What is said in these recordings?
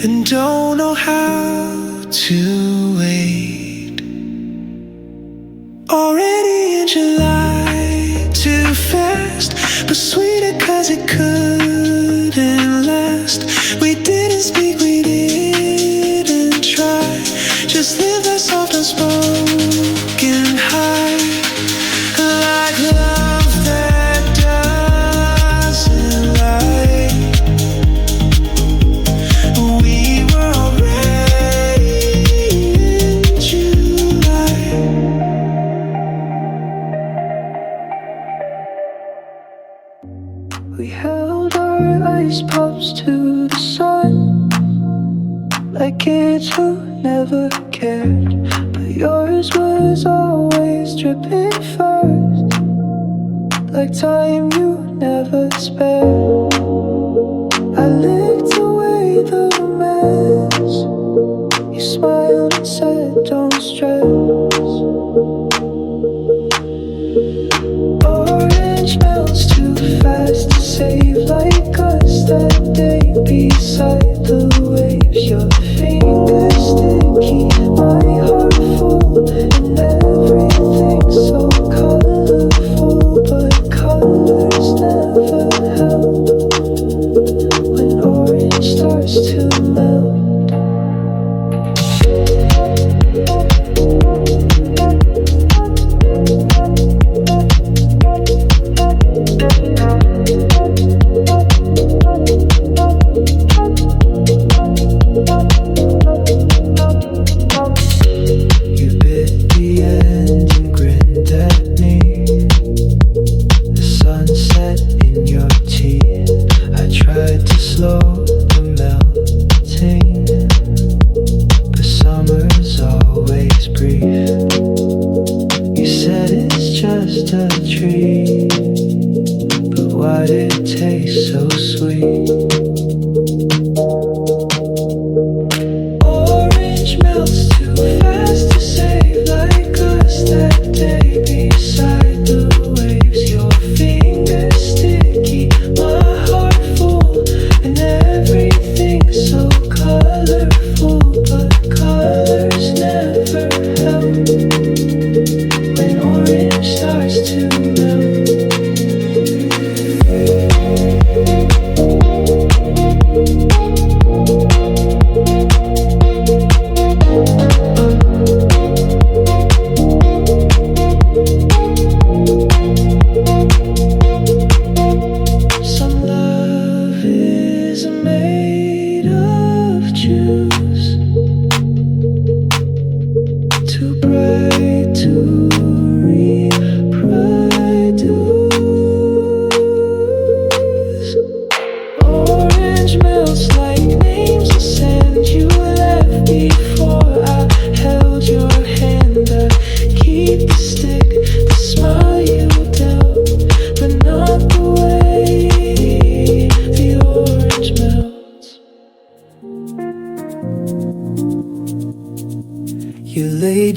and don't know how to wait. Already in July, too fast, but sweeter 'cause it couldn't last. We didn't speak, we didn't try, just live that soft unspoken high, like love that doesn't lie. We were already in July. We held our ice pops to the sun, like kids who never cared. But yours was always dripping first, like time you never spared. I licked away the mess. You smiled and said, don't stress. Orange melts too fast to save, like us that day beside the waves. Your fingers sticky, my heart full, and everything so colorful, but colors never help when orange starts to melt.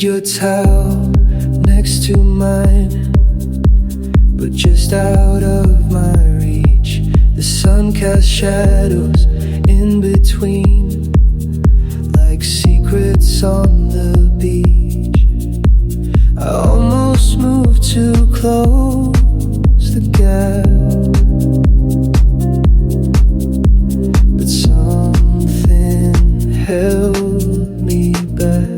Your towel next to mine, but just out of my reach. The sun cast shadows in between, like secrets on the beach. I almost moved to close the gap, but something held me back.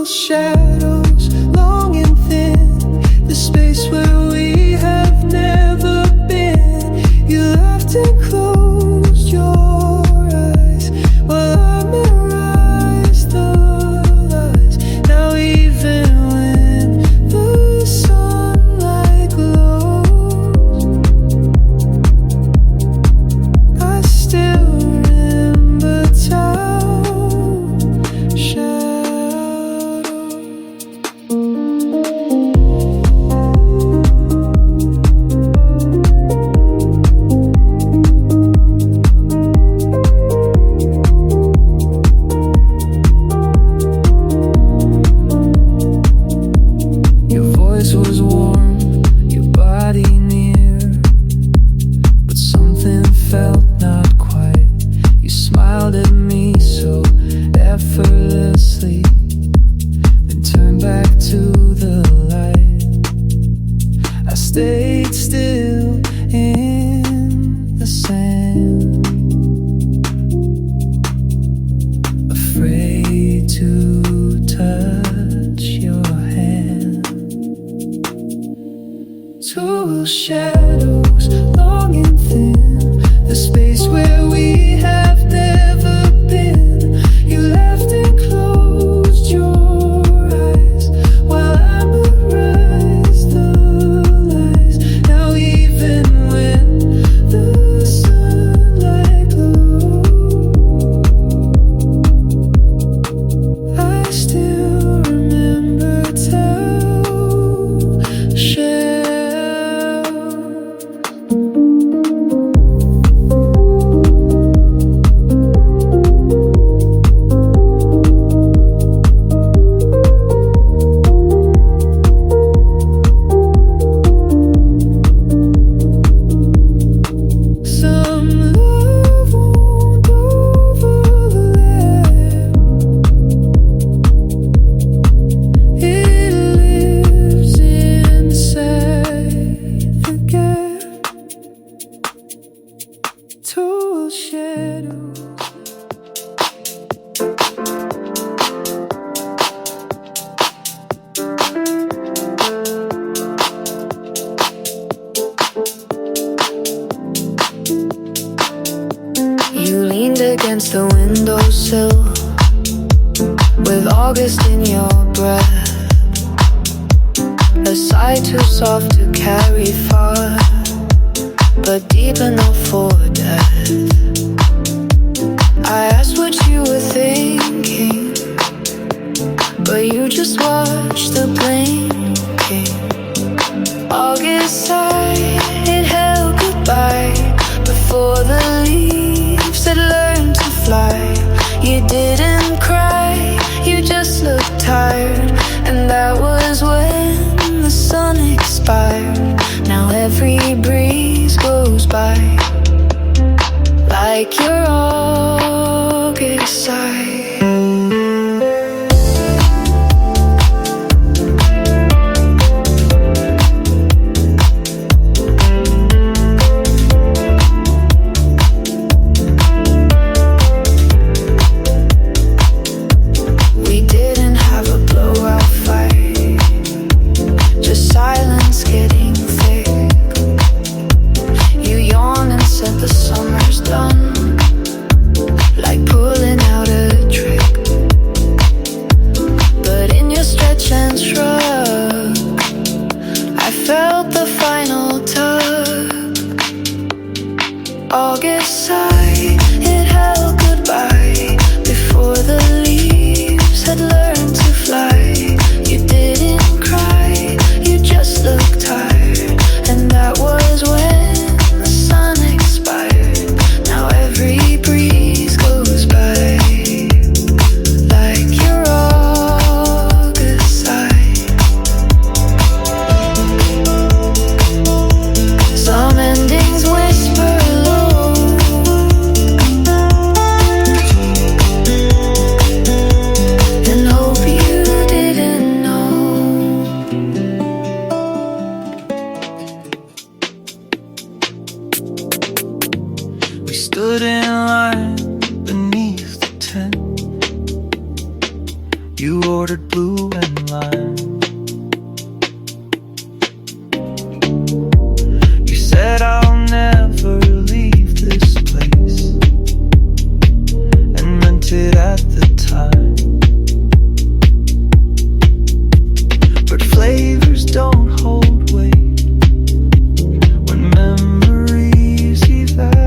Shadows, long and thin, the space where we have never been. You laughed and closed your eyes while I memorized the lies. Now even when the sunlight glows, I still afraid to touch your hand. Tall shadows, long and thin, the space where we have never been. You left and closed your eyes while I memorized the lies. Now even when the sunlight glows, I still remember tell share. Some love won't overlap. It lives inside the gap. Tall shadows. You leaned against the windowsill with August in your breath, a sigh too soft to carry far, but deep enough for death. I asked what you were thinking, but you just watched the blinking. August sigh, it held goodbye before the leaves had learned to fly. You didn't cry, you just looked tired, and that was when the sun expired. Now every breeze goes by like your August sigh. We didn't have a blowout fight, just silence getting thick. You yawned and said the summer's done, like pulling out a trick. But in your stretch and shrug, I felt the final tug. August sigh, it held goodbye before the leaves had learned to fly. You didn't cry, you just looked tired, and that was when the sun expired. Now every breeze goes by like your August sigh. Some endings whisper low, and hope you didn't know. We stood in line beneath the tent. You ordered blue and lime. You said I'll never leave this place, and meant it at the time. But flavors don't hold weight when memories evaporate.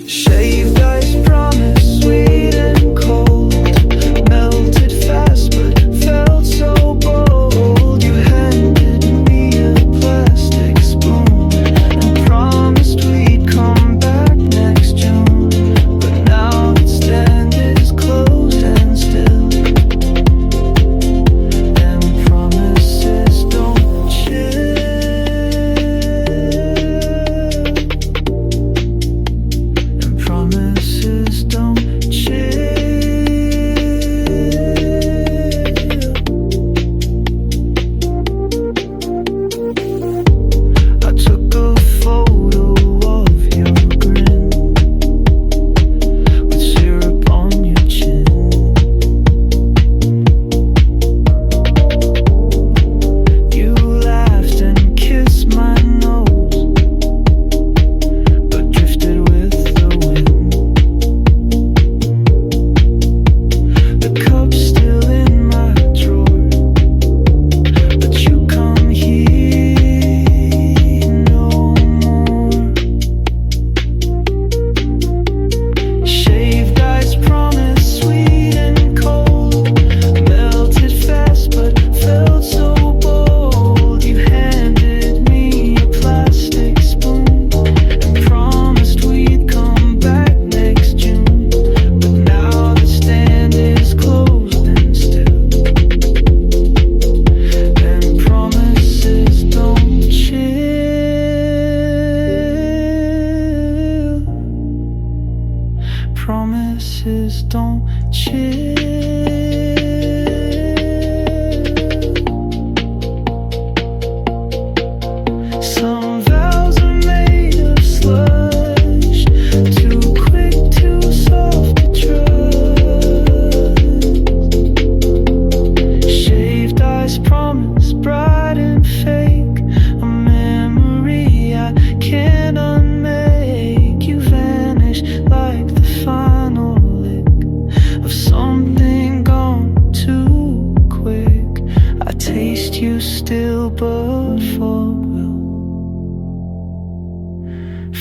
Shaved ice promise sweet.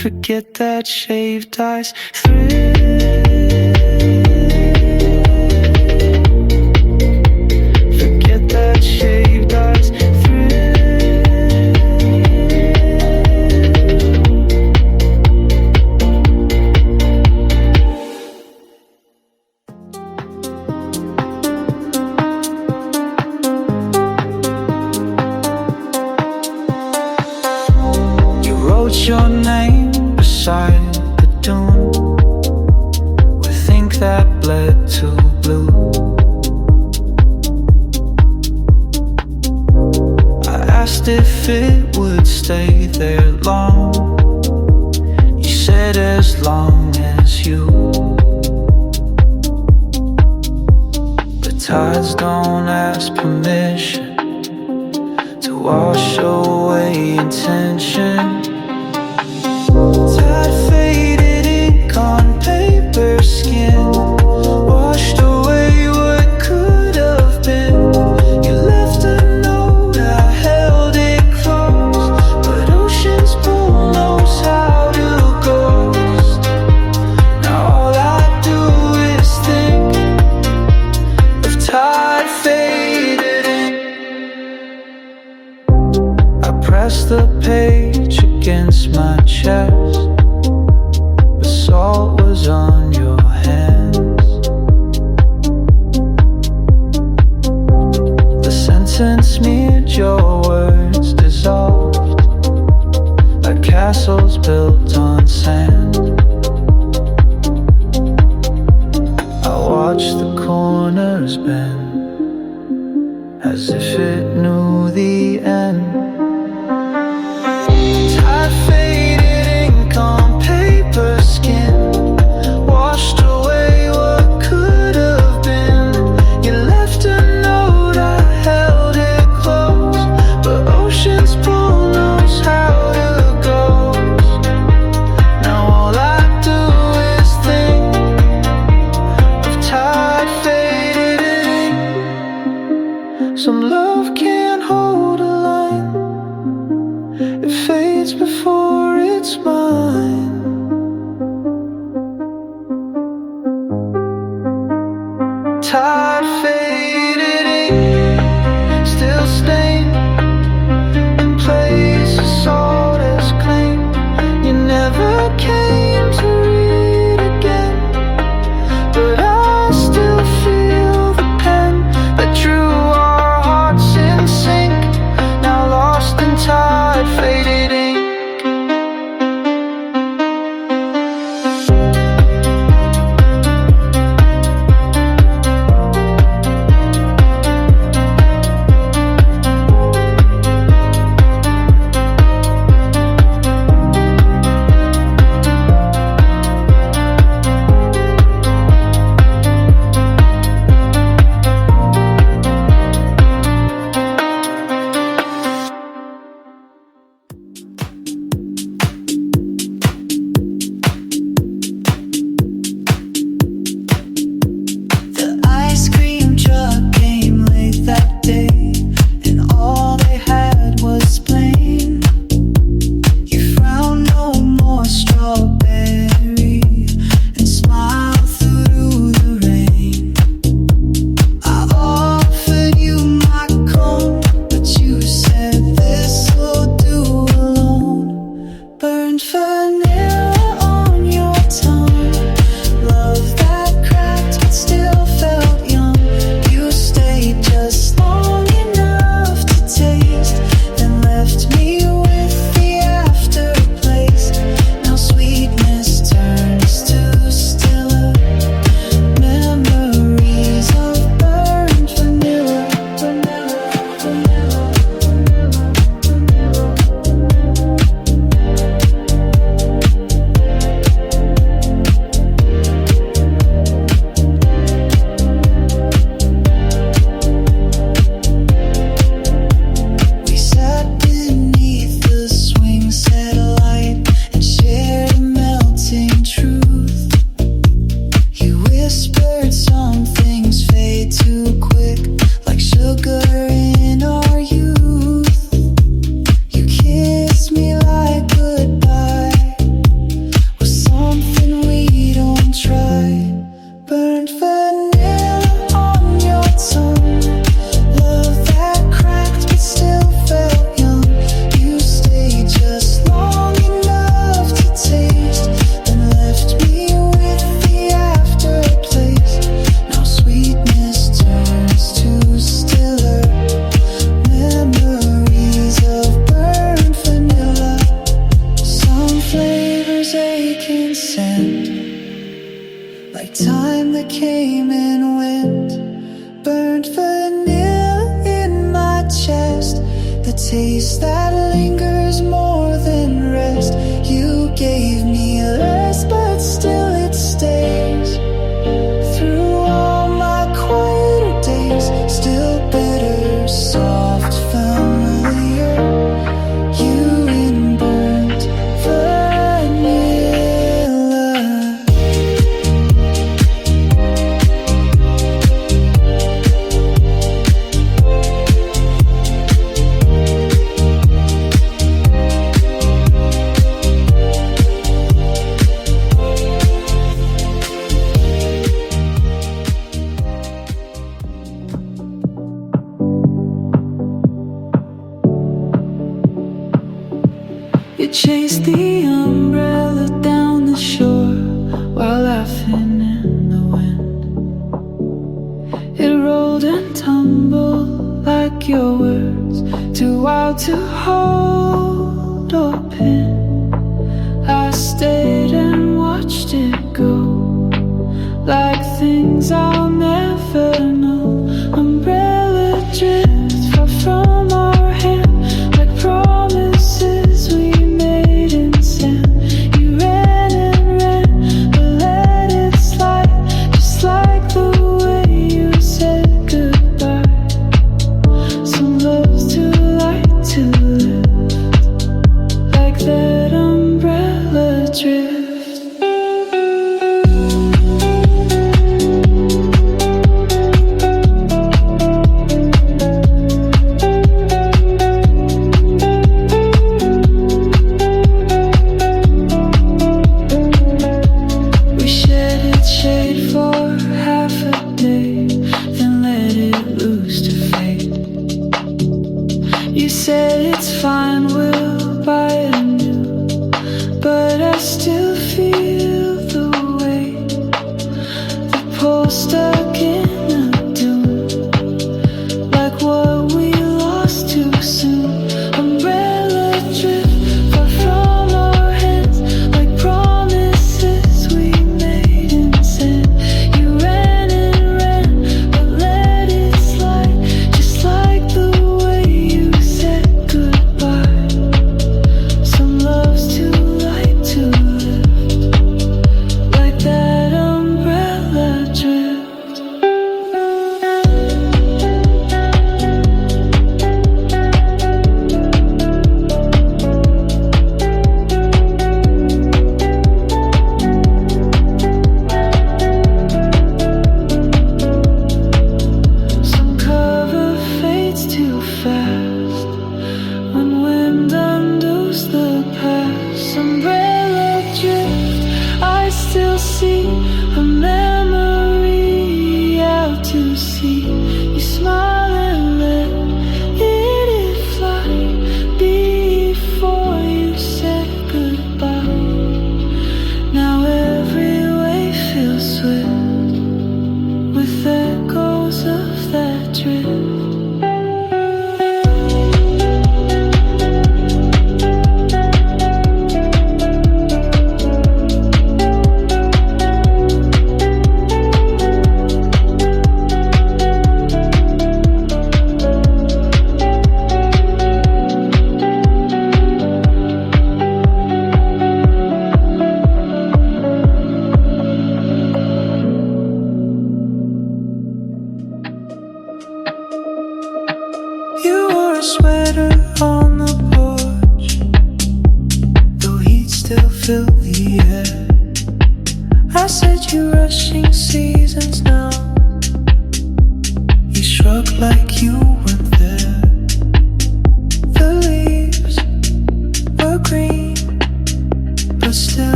Forget that shaved ice thrill. Forget that shaved ice thrill. You wrote your name beside the dune with ink that bled to blue. I asked if it would stay there long. You said as long as you. But tides don't ask permission to wash away intention. Tide faded ink on paper skin, washed away what could have been. You left a note, I held it close, but ocean's pool knows how to ghost. Now all I do is think of tide faded ink. I press the page against my chest, but salt was on your hands. The sentence smeared, your words dissolved like castles built on sand. I watched the corners bend as if it knew the end. Tide faded ink on paper skin, washed away what could have been. You left a note, I held it close, but ocean's pool knows how to ghost. Now all I do is think of tide faded ink. Some love can't hold a line, it fades before it's mine. Tide faded ink, still stained in places salt has claimed. You never came to read again, but I still feel the pen that drew our hearts in sync. Now lost in tide faded ink. You chased the umbrella down the shore while laughing in the wind. It rolled and tumbled like your words, too wild to hold or pin. I stayed and watched it go, like things I'll never know. Umbrella drifts far from our hand, like promises we made in sand. You ran and ran, but let it slide, just like the way you said goodbye. Some love's too light to live.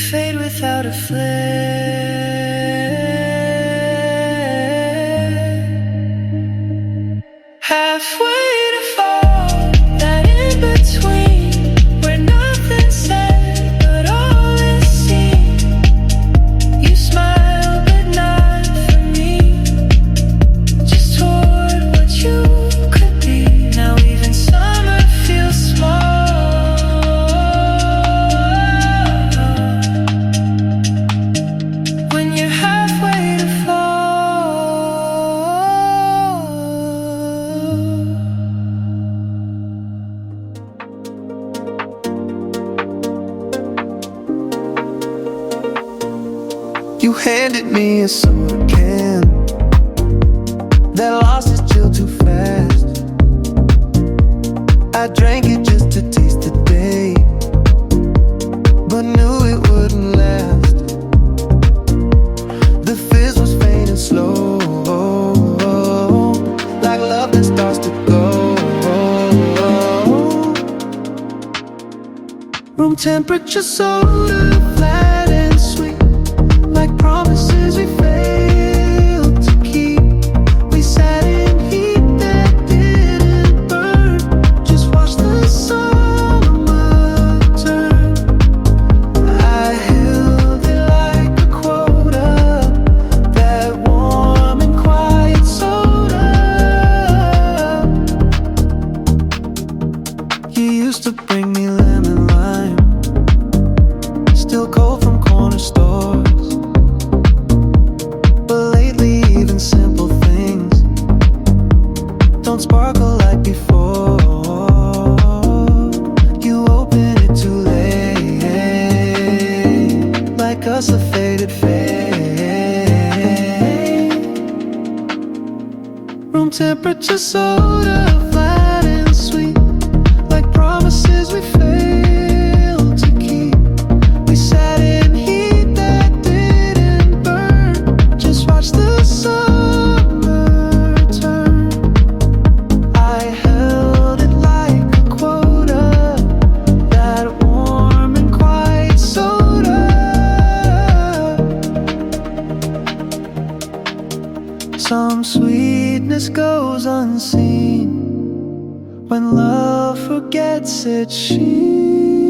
fade without a flare. Halfway to fall, that in between, where nothing's said but all is seen. You smile but not for me, just toward what you could be. Now even summer feels small when you're halfway to fall. You handed me a soda can that lost its chill too fast. I drank it just to taste the day, but knew it wouldn't last. The fizz was faint and slow, like love that starts to go. Room temperature soda, flat and sweet, like promises we failed to keep. We sat in heat that didn't burn, just watched the summer turn. I held it like a quota, that warm and quiet soda. You used to bring me lemon lime, still cold from corner stores. But lately even simple things don't sparkle like before. You open it too late, like us a faded fade. Room temperature soda, flat and sweet, like promises we failed to keep. We sat in heat that didn't burn, just watch the summer turn. I held it like a quota, that warm and quiet soda. Some sweetness goes unseen when love forgets its sheen.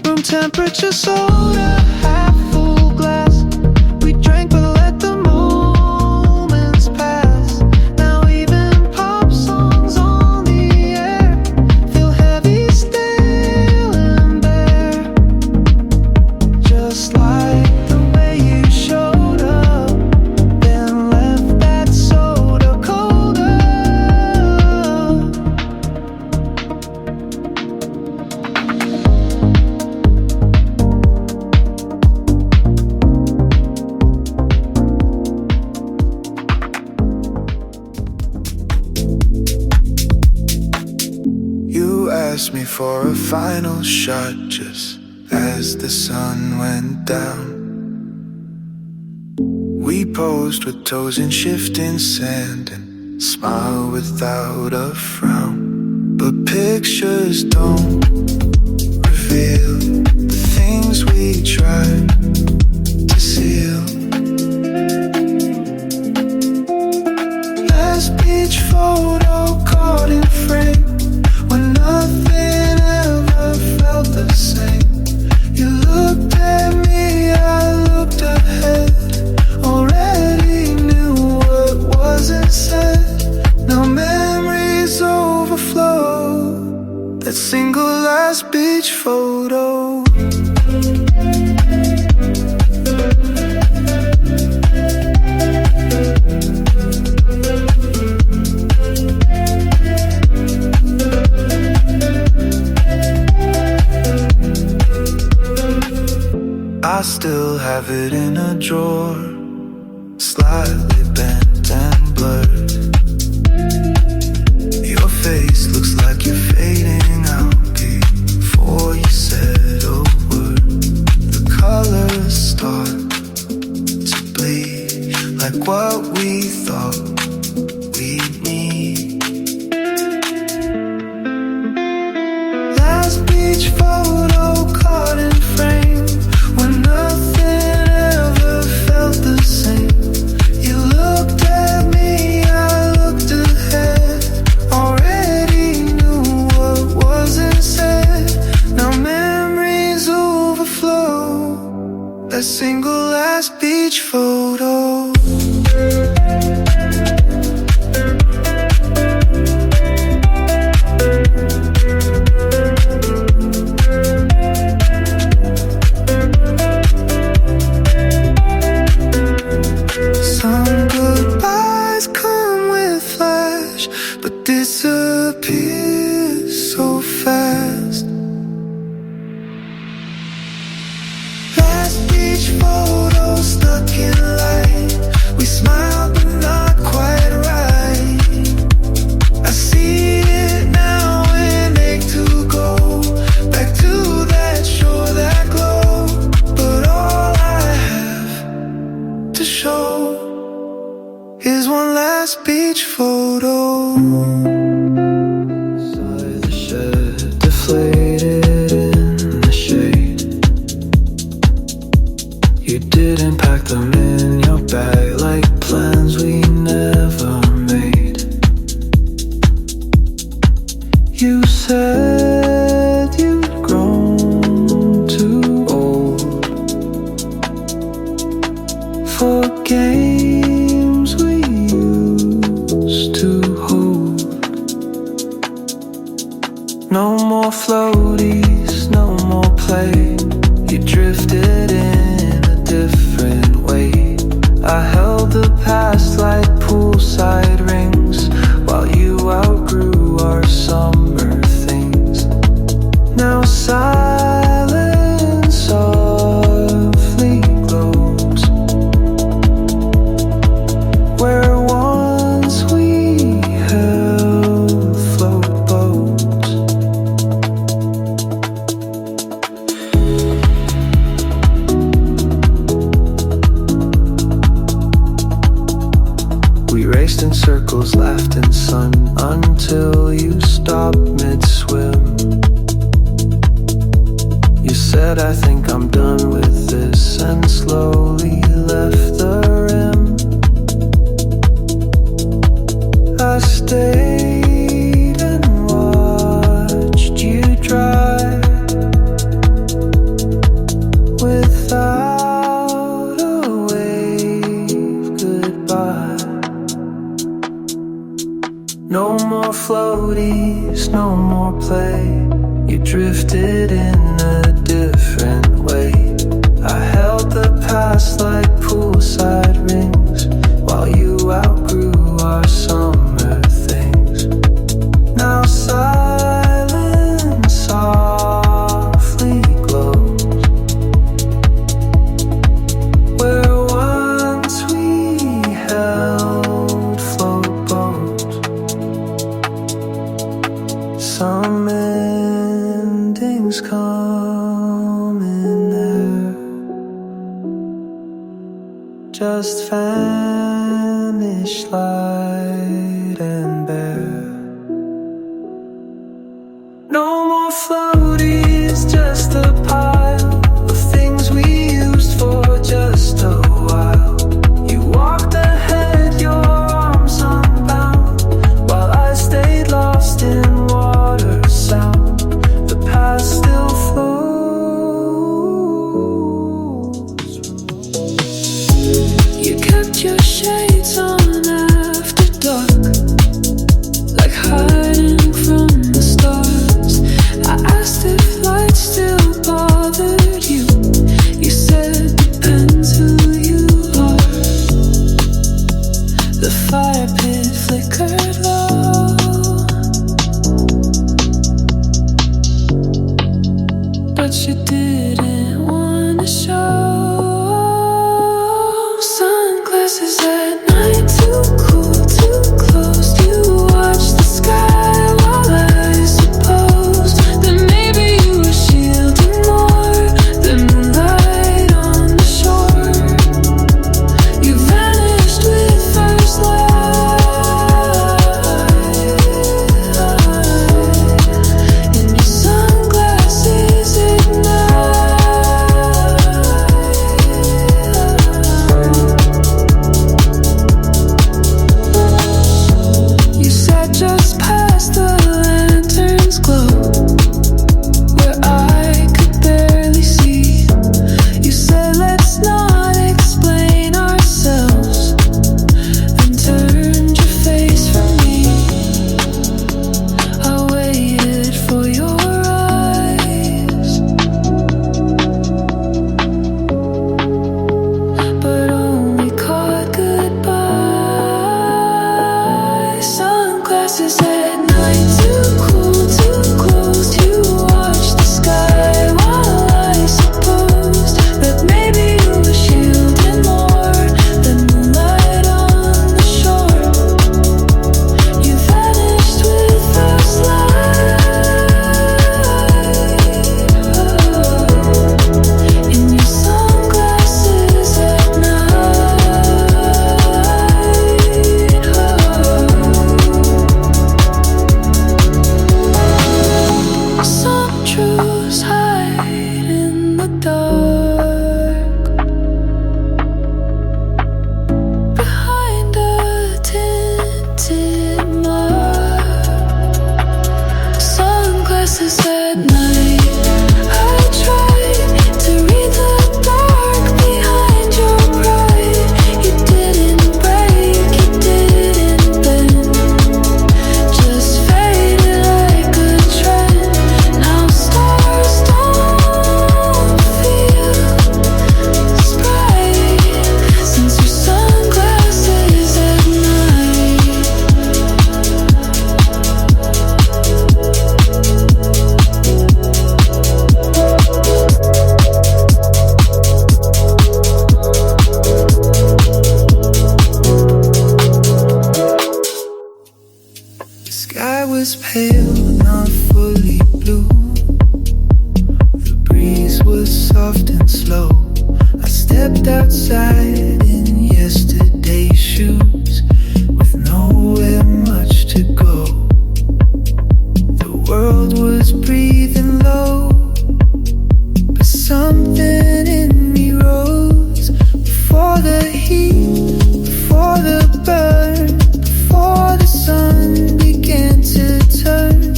Room temperature soda, half full glass. We drank but let the moments pass. Now even pop songs on the air feel heavy, stale and bare, just like the way you showed up, then left that soda colder. You asked me for a final shot just as the sun went down. We posed with toes in shifting sand and smiled without a frown. But pictures don't reveal the things we tried to seal. Last beach photo caught in frame when nothing ever felt the same. You looked at me, I looked ahead, already knew what wasn't said. Now memories overflow, that single last beach photo. I still have it in a drawer, slightly bent and blurred. Your face looks like you're fading out before you said a word. The colors start to bleed, like what we thought we'd need. Last beach photo caught in frame a single last beach photo. Some goodbyes come with flash, but disappear so fast. Last beach photo stuck in light. We smiled but not quite right. I see it now and ache to go back to that shore, that glow. But all I have to show is one last beach photo. Sigh, the shed deflated in the shade. You didn't pack them in your bag like plans we never made. You said you'd grown too old for games we used to hold. No more floaties, no more play. You drifted in a different way. I held the past like poolside rings while you outgrew our summer things. Now silence softly glows where once we held float boats. We raced in circles, laughed in sun until you stopped mid-swim. You said, I think I'm done with this, and slowly left the rim. I stayed and watched you drive without a wave goodbye. No more floaties, no more play. You drifted in a different way. I held the past like poolside rings while you outgrew our summer things. Now silence softly glows where once we held float boats. Some endings come in there, just vanish light and bare. No more floaties, just a pile of things we used for just a while. You walked ahead, your arms unbound, while I stayed lost in water sound. The past still flows. You kept your shades on after dark, like hiding from the stars. I asked if light still bothered you. You said depends who you are. The fire pit flickered low, but you didn't wanna show. Sunglasses at night, too cool, too close. You watch the sky while I suppose that maybe you were shielding more than the light on the shore. You vanished with first light, and your sunglasses ignite. outside in yesterday's shoes with nowhere much to go. The world was breathing low, but something in me rose before the heat, before the burn, before the sun began to turn.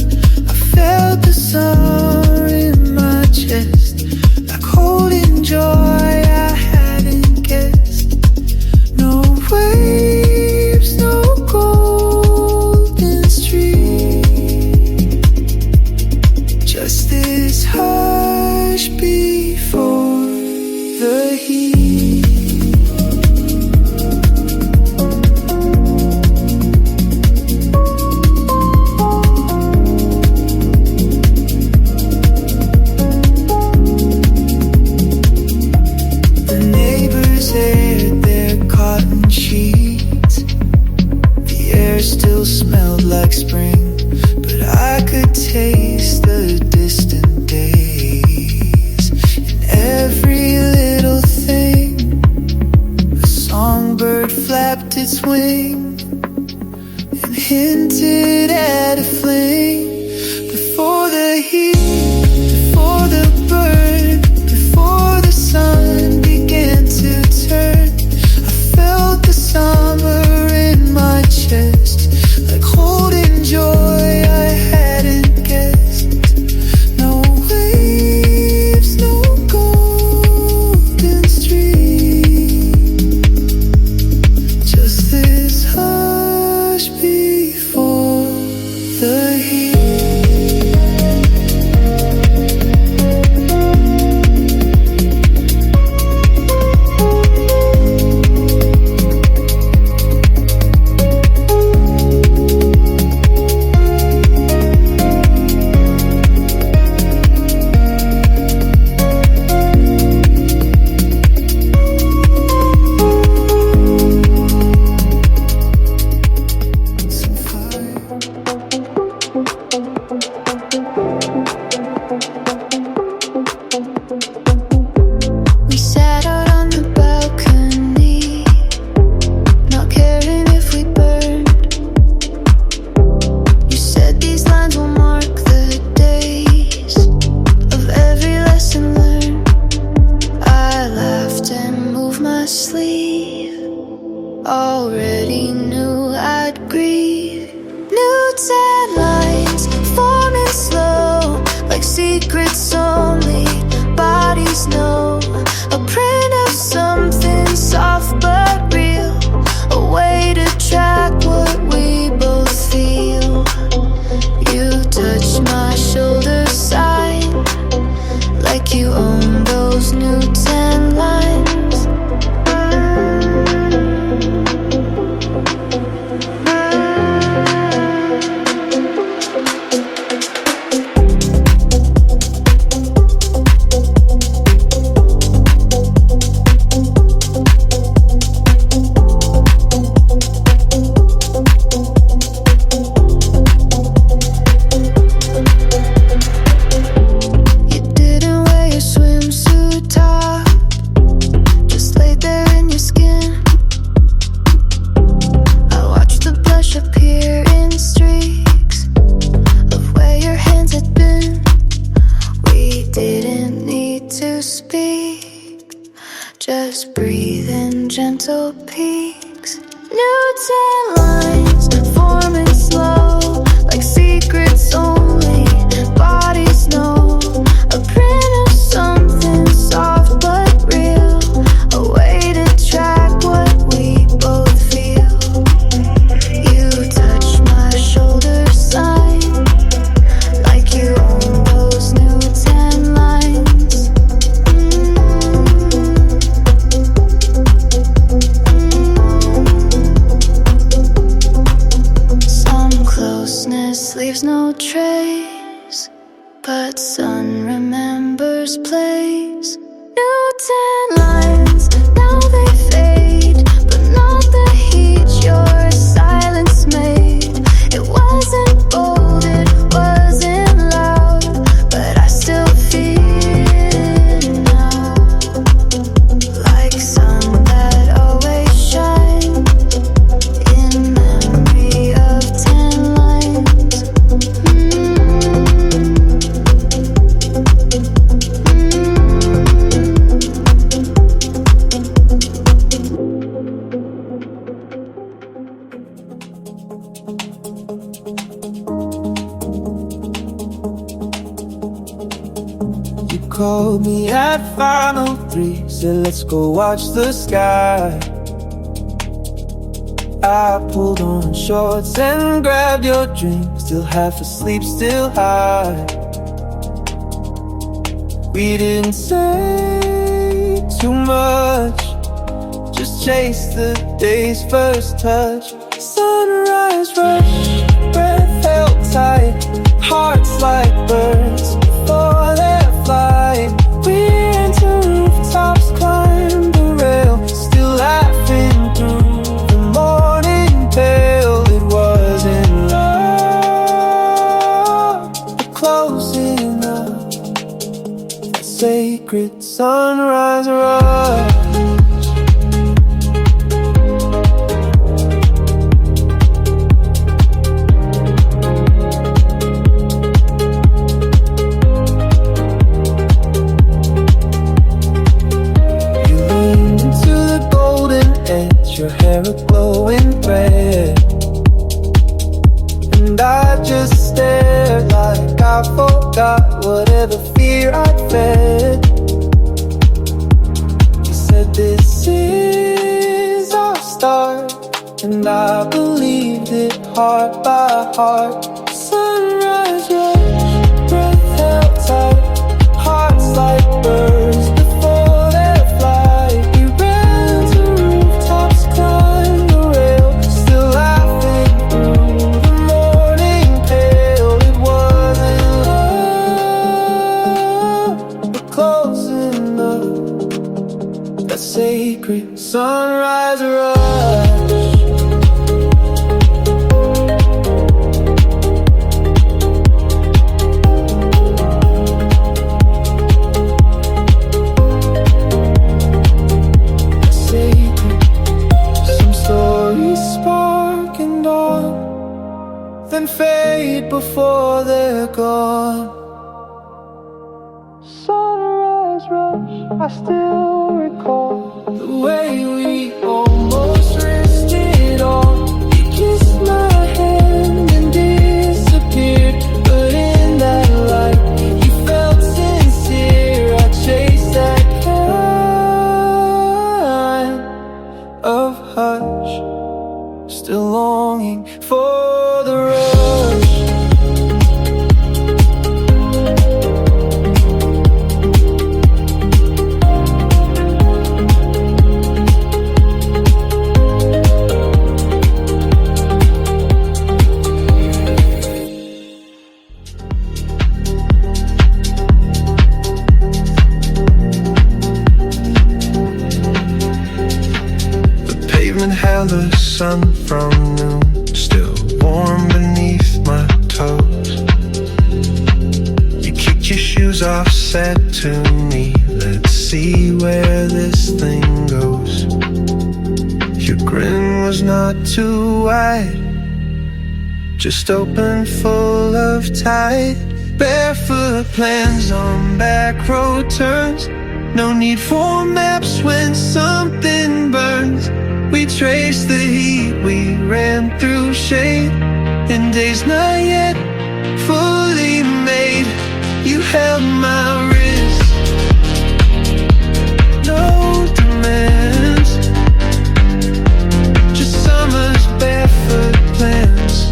I felt the summer in my chest, like holding joy I hadn't guessed. No waves, no golden stream, just this hush before the heat. The neighbors aired their cotton sheets. The air still smelled like spring, but I could taste the distant days in every little thing. A songbird flapped its wing and hinted at a fling before the heat, before the burn, before the sun began to turn. I felt the summer in my chest, like holding joy I hadn't guessed. No waves, no golden stream, just this hush before the heat. Some fire. We sat out on the balcony, not caring if we burned. You said these lines will mark the days of every lesson learned. I laughed and moved my sleeve, already knew I'd grieve. New tan lines forming slow, like secrets only bodies know. A print of something soft but real, a way to track what we both feel. You touched my shoulder side, like you own those new tan lines. You didn't wear your swimsuit top, just laid there in your skin. I watched the blush appear in streaks of where your hands had been. We didn't need to speak, just breathe in gentle peaks. New tan lines forming slow, like secrets only bodies know. A print of something soft but real, a way to track what we both feel. You touched my shoulder side, like you own those new tan lines. final three, said let's go watch the sky. I pulled on shorts and grabbed your drink, still half asleep, still high. We didn't say too much, just chase the day's first touch. Sunrise rush, breath held tight, hearts like birds before their flight. We ran to rooftops, climbed the rail, still laughing through the morning pale. It wasn't love, but close enough. That sacred sunrise rush. Your hair a glowing red, and I just stared like I forgot whatever fear I'd fed. You said this is our start, and I believed it heart by heart. Sunrise rush, breath held tight, hearts like birds before their flight. We ran to rooftops, climbed the rail, still laughing through the morning pale. It wasn't love, but close enough. That sacred sunrise rush. Then fade before they're gone. Sunrise rush, I still recall the way we almost risked it all. You kissed my hand and disappeared, but in that light you felt sincere. I chased that kind of hush, still longing for the rush. The pavement held the sun from noon, still warm beneath my toes. You kicked your shoes off, said to me, let's see where this thing goes. Your grin was not too wide, just open, full of tide. Barefoot plans on back road turns, no need for maps when something burns. We traced the heat, we ran through shade, in days not yet fully made. You held my wrist, no demands, just summer's barefoot plans.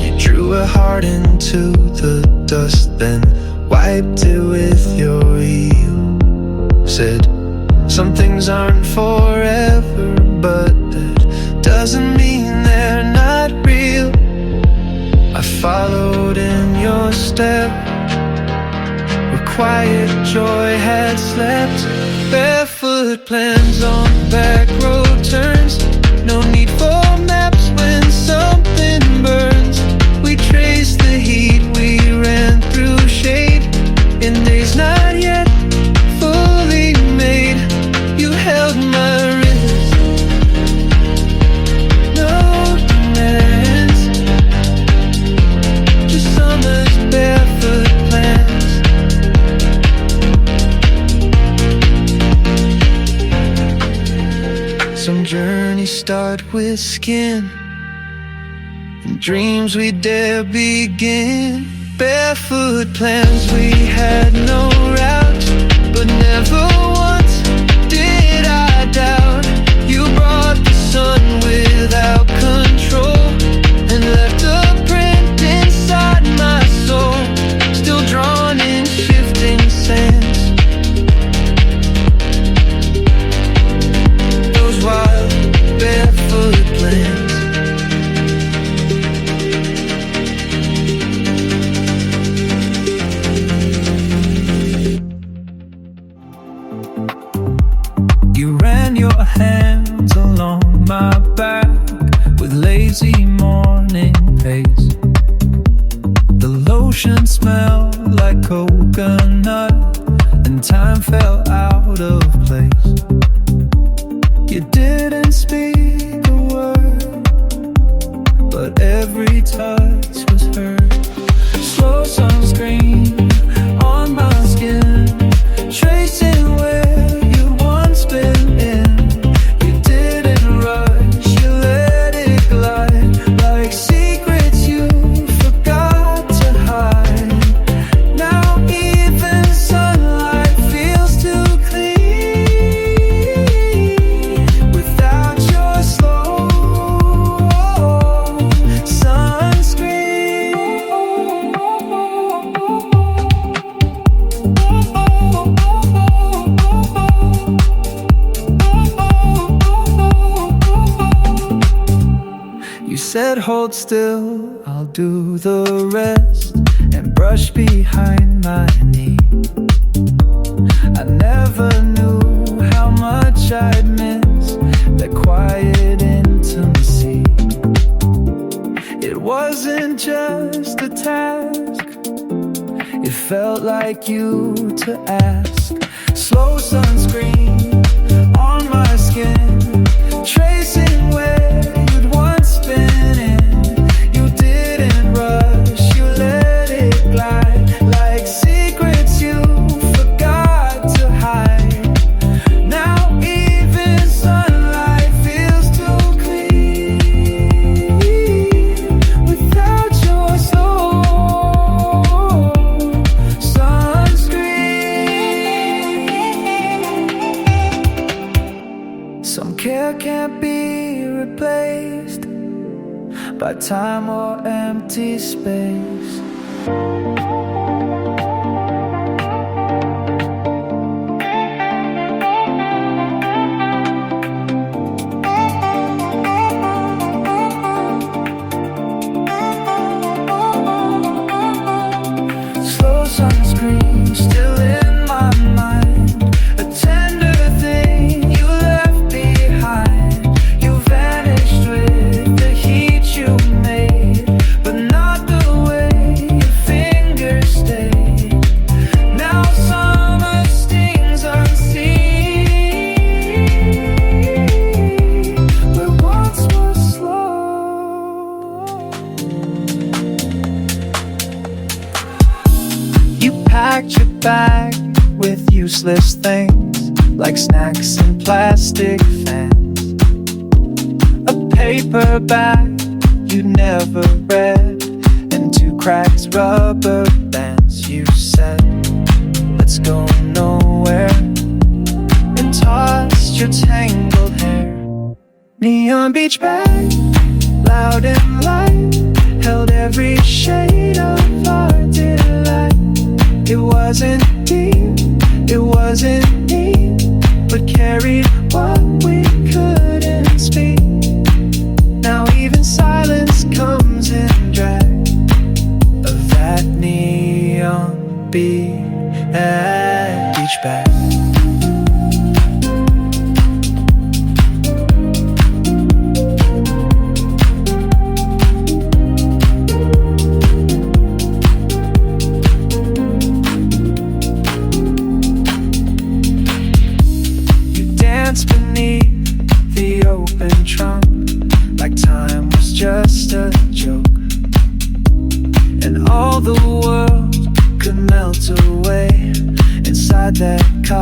You drew a heart into the dust, then wiped it with your heel. Said, some things aren't forever, but that doesn't mean they're not real. I followed in your step, where quiet joy had slept. Barefoot plans on back road turns, no need for maps when something burns. We traced the heat, we ran through shade, in days not yet fully made. You held my wrist, no demands, just summer's barefoot plans. Some journeys start with skin, and dreams we dare begin. Barefoot plans, we had no route, but never once did I doubt. You brought the sun without control and left a print inside my soul, still drawn in shifting sands. Those wild barefoot plans. You ran your hands along my back with lazy morning pace. The lotion smelled like coconut and time fell out of place. You didn't speak a word, but every touch was heard. Slow sunscreen on my skin, tracing where you'd once been in. You didn't rush, you let it glide, like secrets you forgot to hide. Now even sunlight feels too clean without your slow sunscreen. You said hold still, I'll do the rest, and brush behind my knee. I never knew how much I'd miss that quiet intimacy. It wasn't just a task, it felt like you to ask. Slow sunscreen on my skin, tracing where you'd once been in. You didn't rush, you let it glide, like secrets you forgot to hide. Now even sunlight feels too clean without your slow sunscreen. Some care can't be replaced by time or empty space. Slow sunscreen still in my mind, a tender thing you left behind. You vanished with the heat you made, but not the way your fingers stayed. Now summer stings unseen where once was slow. You packed your bag with useless things like snacks and plastic fans. A paper bag you never read, and 2 cracked rubber bands. You said, let's go nowhere, and tossed your tangled hair. Neon beach bag, loud and light, held every shade of our delight. It wasn't deep, it wasn't neat, but carried what we couldn't speak. Now even silence comes in drag of that neon beach bag. Beneath the open trunk, like time was just a joke, and all the world could melt away inside that car.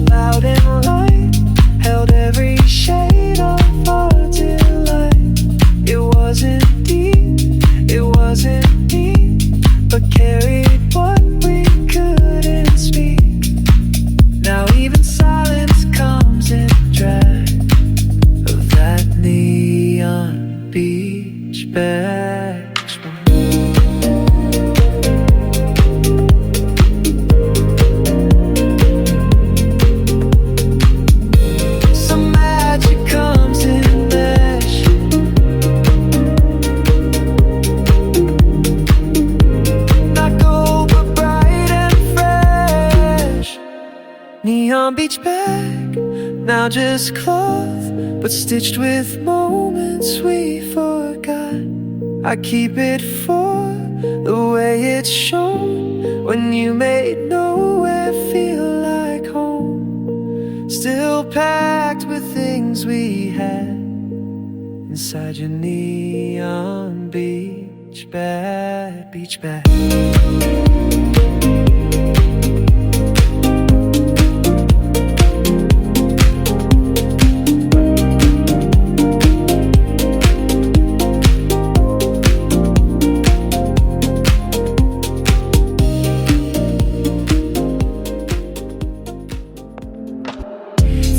loud and light, held every shade of our delight. It wasn't deep, it wasn't neat, but carried what we couldn't speak. Now even silence comes in drag of that neon beach bag. Some magic comes in mesh, not gold but bright and fresh. Neon beach bag, now just cloth, but stitched with moments we forgot. I keep it for the way it's shown, when you made nowhere feel like home. Still packed with things we had inside your neon beach bag, beach bag.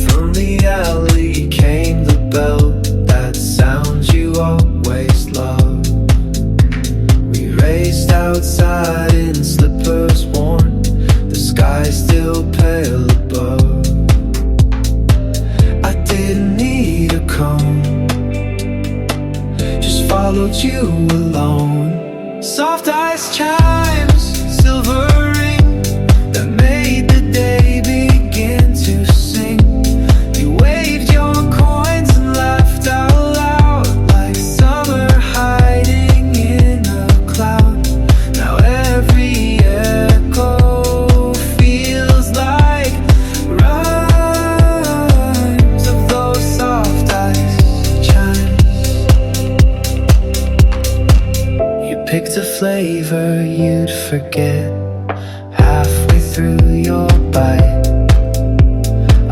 From the alley came the bell, that sound you always loved. We raced outside in slippers worn, the sky still pale above. I didn't need a comb, just followed you alone. Soft ice chimes, silver ring, that made the day begin to sing. You waved your coins and laughed out loud, like summer hiding in a cloud. Now every echo feels like rhymes of those soft ice chimes. You picked a flavor you'd forget halfway through your bite.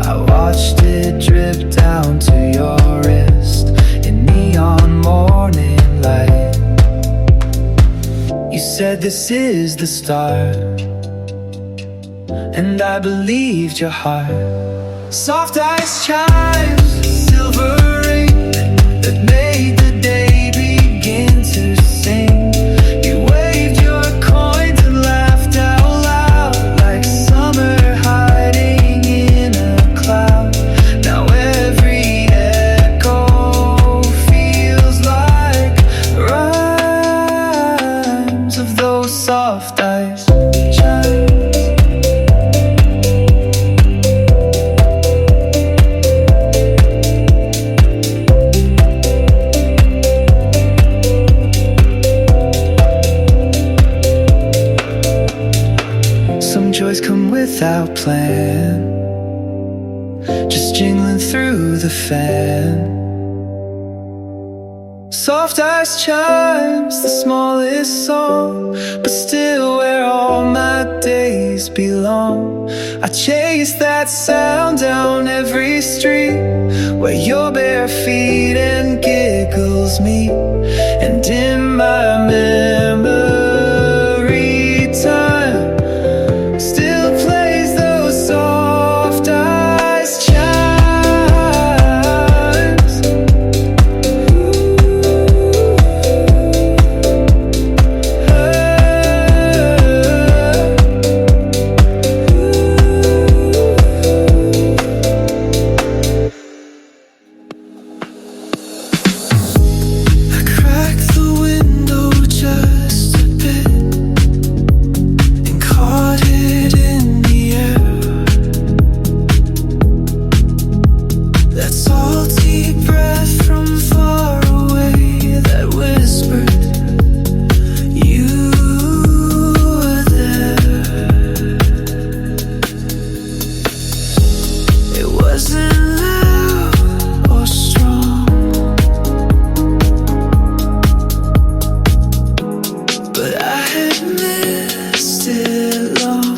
I watched it drip down to your wrist in neon morning light. You said this is the start, and I believed your heart. Soft ice chimes, silver ring, that made the day begin to sing. You waved your coins and laughed out loud, like summer hiding in a cloud. Now every echo feels like rhymes of those soft ice chimes. Some joys come without plan, just jingling through the fan. Soft ice chimes, the smallest song, but still where all my days belong. I chase that sound down every street, where your bare feet and giggles meet. And in my memory, time still plays those soft ice chimes. I cracked the window just a bit and caught it in the air. That salty breath from far away that whispered you were there. It wasn't loud or strong, but I had missed it long.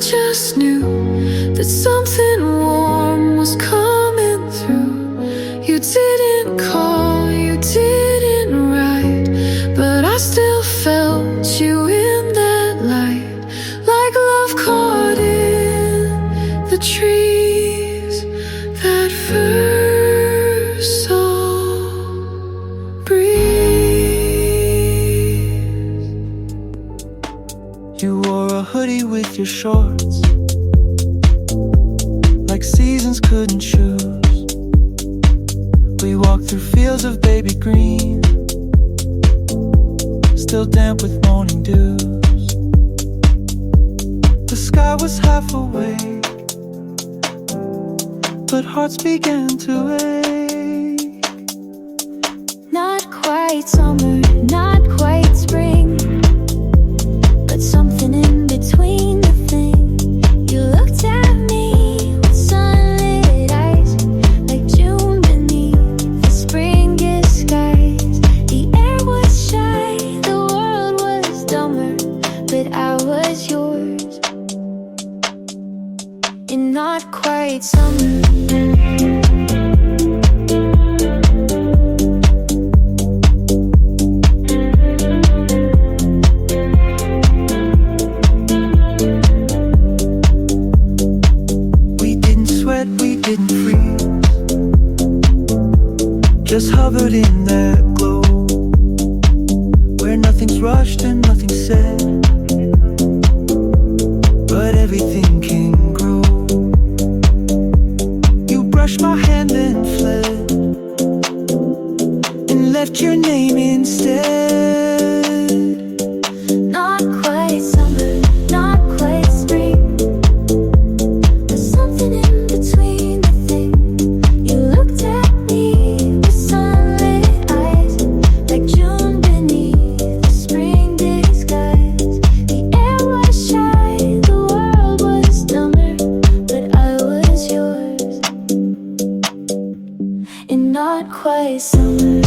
just knew that something warm was coming through. You didn't call, you didn't write, but I still felt you in that light, like love caught in the trees that first saw breeze. You wore a hoodie with your shorts, like seasons couldn't choose. We walked through fields of baby green, still damp with morning dews. The sky was half awake, but hearts began to ache. Not quite summer, not quite spring, but something in between the thing. You looked at me with sunlit eyes, like June beneath the spring disguise. The air was shy, the world was dumber, but I was yours. And not quite summer. Just hovered in that glow, where nothing's rushed and nothing's said, but everything can grow. You brushed my hand and fled, and left your name instead. Not quite summer, not quite spring, but something in between the thing. You looked at me with sunlit eyes, like June beneath the spring disguise. The air was shy, the world was dumber, but I was yours. And not quite summer.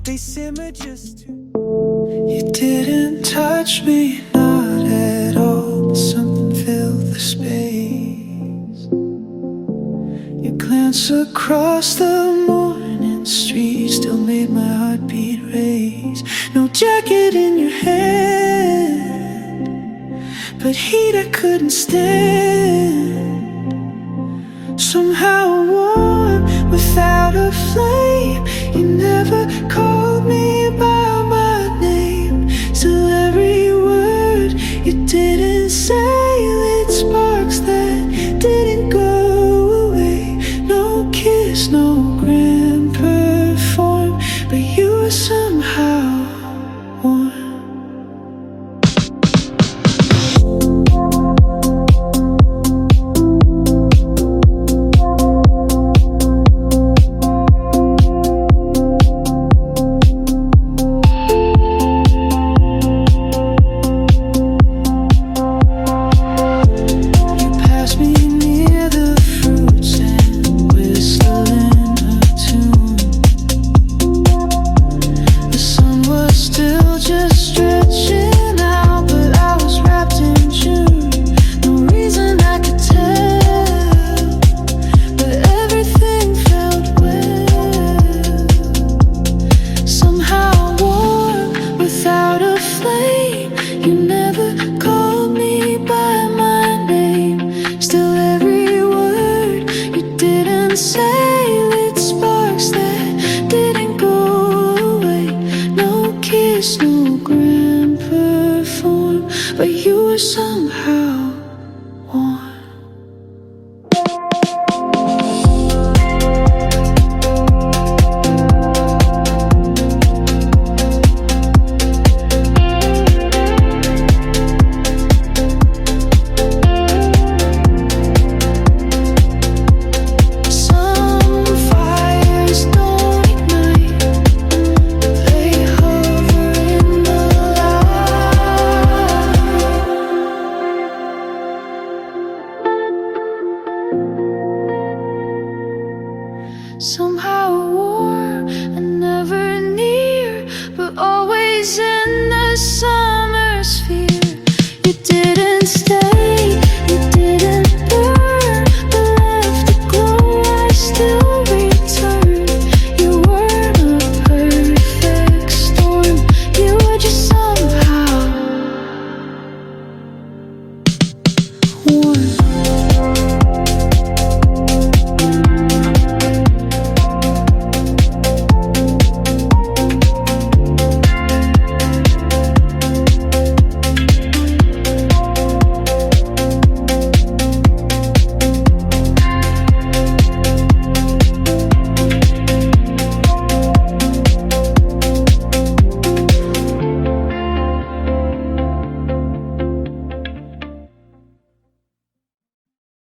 They simmer just to. You didn't touch me, not at all, but something filled the space. Your glance across the morning street still made my heartbeat race. No jacket in your hand, but heat I couldn't stand. Somehow warm without a flame. You never called me by my name. Still every word you didn't say lit sparks that didn't go away. No kiss, no grand perform, but you were somehow warm. But you were somehow